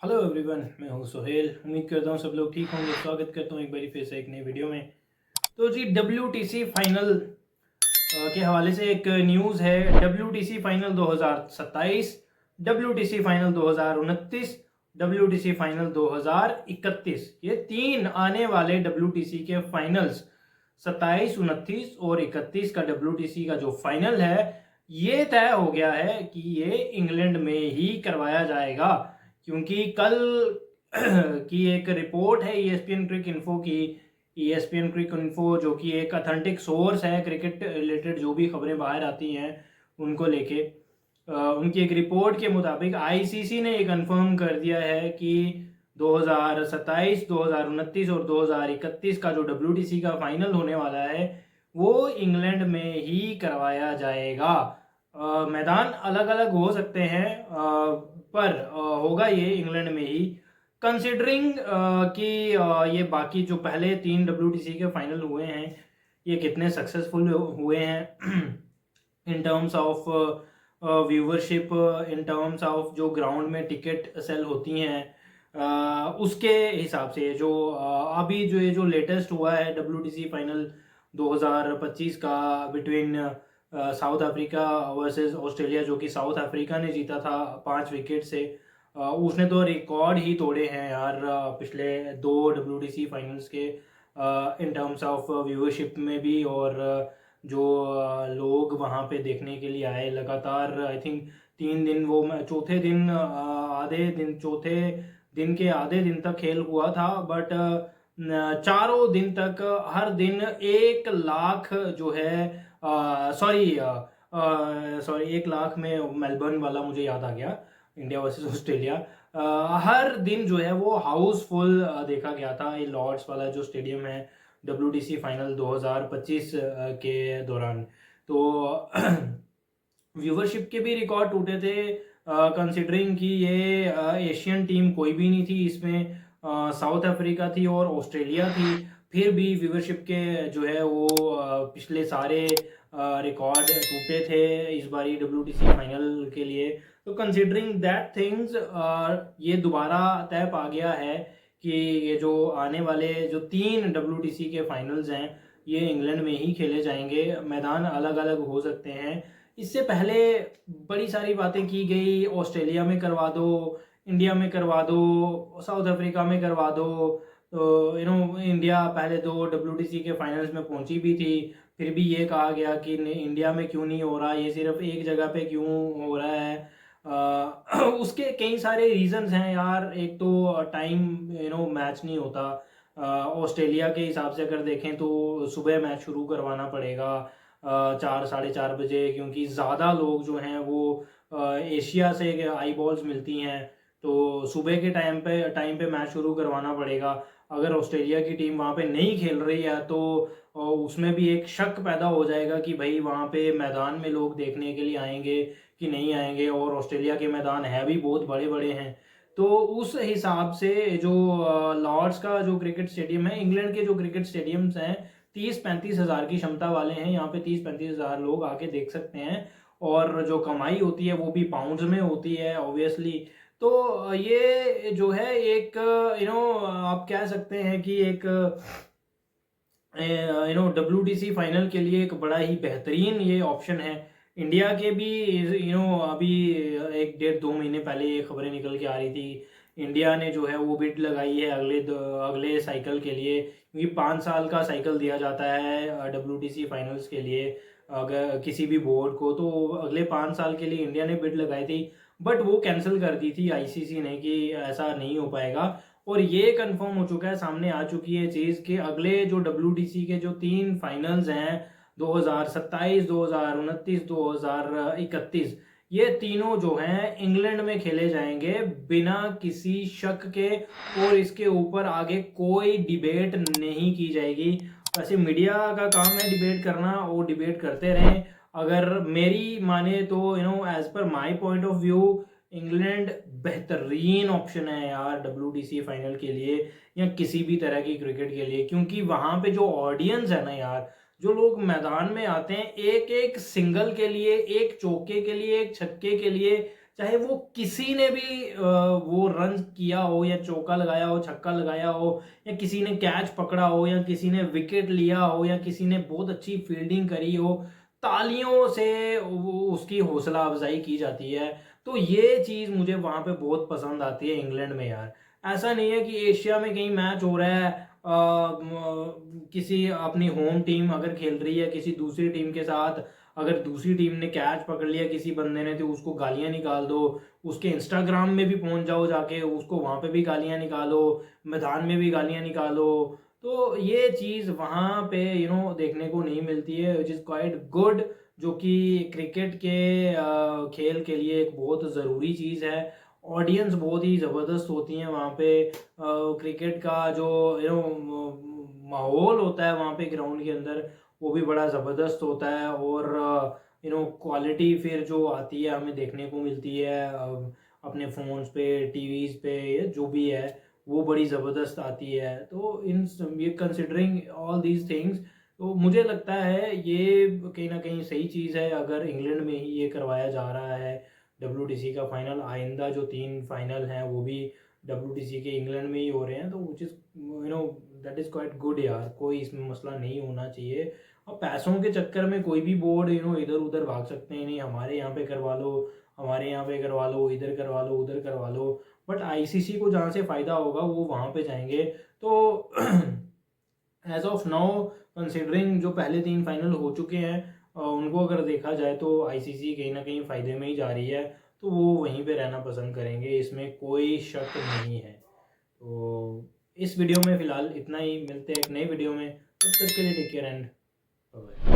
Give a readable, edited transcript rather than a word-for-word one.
Hello everyone, मैं हूं सोहेल। उम्मीद करता हूं सब लोग ठीक होंगे। स्वागत करता हूं एक बारी फिर से एक नई वीडियो में। तो जी WTC फाइनल के हवाले से एक न्यूज़ है। WTC final 2027, WTC final 2029, WTC final 2031, ये तीन आने वाले WTC के फाइनल्स 27, 29 और 31 का WTC का जो फाइनल है ये तय हो गया है कि ये इंग्लैंड में ही करवाया जाएगा। क्योंकि कल की एक रिपोर्ट है ESPN क्रिक इन्फो की। ESPN क्रिक इन्फो जो कि एक अथेंटिक सोर्स है क्रिकेट रिलेटेड, जो भी खबरें बाहर आती हैं उनको लेके, उनकी एक रिपोर्ट के मुताबिक ICC ने ये कंफर्म कर दिया है कि 2027, 2029 और 2031 का जो WTC का फाइनल होने वाला है वो इंग्लैंड में ही करवाया जाएगा। मैदान अलग अलग हो सकते हैं, पर होगा ये इंग्लैंड में ही। कंसिडरिंग कि ये बाकी जो पहले तीन WTC के फाइनल हुए हैं ये कितने सक्सेसफुल हुए हैं in terms of viewership, in terms of जो ग्राउंड में टिकट सेल होती हैं, उसके हिसाब से जो अभी जो ये जो लेटेस्ट हुआ है WTC फाइनल 2025 का between south Africa versus Australia, जो कि साउथ अफ्रीका ने जीता था 5 विकेट से। उसने तो रिकॉर्ड ही तोड़े हैं यार पिछले दो WTC फाइनल्स के, इन टर्म्स ऑफ व्यूअरशिप में भी, और जो लोग वहाँ पे देखने के लिए आए लगातार। आई थिंक 3 दिन, वो चौथे दिन आधे दिन, चौथे दिन के आधे दिन तक खेल हुआ था, बट चारों दिन तक हर दिन 1 लाख जो है, सॉरी सॉरी 1 लाख में मेलबर्न वाला मुझे याद आ गया, इंडिया वर्सेस ऑस्ट्रेलिया। हर दिन जो है वो हाउसफुल देखा गया था ये लॉर्ड्स वाला जो स्टेडियम है WTC फाइनल 2025 के दौरान। तो व्यूवरशिप के भी रिकॉर्ड टूटे थे, कंसिडरिंग कि ये एशियन टीम कोई भी नहीं थी इसमें, साउथ अफ्रीका थी और ऑस्ट्रेलिया थी। फिर भी व्यूवरशिप के जो है वो पिछले सारे रिकॉर्ड टूटे थे इस बारी WTC फाइनल के लिए। तो कंसिडरिंग दैट थिंग्स, ये दोबारा तय पा गया है कि ये जो आने वाले जो तीन WTC के फाइनल्स हैं ये इंग्लैंड में ही खेले जाएंगे। मैदान अलग अलग हो सकते हैं। इससे पहले बड़ी सारी बातें की गई, ऑस्ट्रेलिया में करवा दो, इंडिया में करवा दो, साउथ अफ्रीका में करवा दो। तो इंडिया पहले दो WTC के फाइनल्स में पहुंची भी थी, फिर भी ये कहा गया कि इंडिया में क्यों नहीं हो रहा, ये सिर्फ एक जगह पे क्यों हो रहा है। उसके कई सारे रीजंस हैं यार। एक तो टाइम मैच नहीं होता। ऑस्ट्रेलिया के हिसाब से अगर देखें तो सुबह मैच शुरू करवाना पड़ेगा 4, 4:30 बजे, क्योंकि ज़्यादा लोग जो हैं वो एशिया से आई बॉल्स मिलती हैं, तो सुबह के टाइम पे मैच शुरू करवाना पड़ेगा। अगर ऑस्ट्रेलिया की टीम वहाँ पे नहीं खेल रही है तो उसमें भी एक शक पैदा हो जाएगा कि भाई वहाँ पे मैदान में लोग देखने के लिए आएंगे कि नहीं आएंगे, और ऑस्ट्रेलिया के मैदान है भी बहुत बड़े बड़े हैं। तो उस हिसाब से जो लॉर्ड्स का जो क्रिकेट स्टेडियम है, इंग्लैंड के जो क्रिकेट स्टेडियम्स हैं 30-35 हज़ार की क्षमता वाले हैं। यहाँ पे 30-35 हज़ार लोग आके देख सकते हैं, और जो कमाई होती है वो भी पाउंड्स में होती है ऑब्वियसली। तो ये जो है एक आप कह सकते हैं कि एक WTC फाइनल के लिए एक बड़ा ही बेहतरीन ये ऑप्शन है। इंडिया के भी अभी 1 डेढ़ 2 महीने पहले ये खबरें निकल के आ रही थी, इंडिया ने जो है वो बिड लगाई है अगले साइकिल के लिए, क्योंकि 5 साल का साइकिल दिया जाता है WTC फाइनल्स के लिए अगर किसी भी बोर्ड को। तो अगले 5 साल के लिए इंडिया ने बिड लगाई थी, बट वो कैंसिल कर दी थी ICC ने कि ऐसा नहीं हो पाएगा। और ये कंफर्म हो चुका है, सामने आ चुकी है चीज़ कि अगले जो WTC के जो तीन फाइनल्स हैं 2027, 2029, 2031, ये तीनों जो हैं इंग्लैंड में खेले जाएंगे बिना किसी शक के, और इसके ऊपर आगे कोई डिबेट नहीं की जाएगी। वैसे मीडिया का काम है डिबेट करना, वो डिबेट करते रहें। अगर मेरी माने तो as per my point of view England बेहतरीन ऑप्शन है यार WTC फाइनल के लिए या किसी भी तरह की क्रिकेट के लिए, क्योंकि वहां पे जो ऑडियंस है ना यार, जो लोग मैदान में आते हैं एक एक सिंगल के लिए, एक चौके के लिए, एक छक्के के लिए चाहे वो किसी ने भी वो रन किया हो या चौका लगाया हो, छक्का लगाया हो, या किसी ने कैच पकड़ा हो, या किसी ने विकेट लिया हो, या किसी ने बहुत अच्छी फील्डिंग करी हो, तालियों से उसकी हौसला अफजाई की जाती है। तो ये चीज़ मुझे वहाँ पे बहुत पसंद आती है इंग्लैंड में यार। ऐसा नहीं है कि एशिया में कहीं मैच हो रहा है, किसी अपनी होम टीम अगर खेल रही है किसी दूसरी टीम के साथ, अगर दूसरी टीम ने कैच पकड़ लिया किसी बंदे ने, तो उसको गालियां निकाल दो, उसके इंस्टाग्राम में भी पहुंच जाओ जाके, उसको वहां पे भी गालियां निकालो, मैदान में भी गालियां निकालो। तो ये चीज़ वहाँ पे देखने को नहीं मिलती है, विच इज़ क्वाइट गुड, जो कि क्रिकेट के खेल के लिए एक बहुत ज़रूरी चीज़ है। ऑडियंस बहुत ही ज़बरदस्त होती है वहाँ पे। क्रिकेट का जो माहौल होता है वहाँ पे ग्राउंड के अंदर, वो भी बड़ा ज़बरदस्त होता है। और क्वालिटी फिर जो आती है हमें देखने को मिलती है अपने फ़ोन्स पे, टीवीज़ पे, जो भी है वो बड़ी ज़बरदस्त आती है। तो इन ये कंसिडरिंग ऑल दीज थिंग्स, तो मुझे लगता है ये कहीं ना कहीं सही चीज़ है अगर इंग्लैंड में ही ये करवाया जा रहा है WTC का फाइनल। आइंदा जो 3 फाइनल हैं वो भी WTC के इंग्लैंड में ही हो रहे हैं, तो which is that is quite good यार। कोई इसमें मसला नहीं होना चाहिए। और पैसों के चक्कर में कोई भी बोर्ड इधर उधर भाग सकते हैं, नहीं हमारे यहाँ पे करवा लो, हमारे यहाँ पे करवा लो, इधर करवा लो, उधर करवा लो। बट ICC को जहाँ से फ़ायदा होगा वो वहाँ पे जाएंगे। तो एज ऑफ नाउ कंसिडरिंग जो पहले 3 फाइनल हो चुके हैं, उनको अगर देखा जाए तो ICC कहीं ना कहीं फ़ायदे में ही जा रही है, तो वो वहीं पे रहना पसंद करेंगे, इसमें कोई शक नहीं है। तो इस वीडियो में फ़िलहाल इतना ही, मिलते हैं एक नई वीडियो में, तब तक के लिए टेक केयर एंड बाय।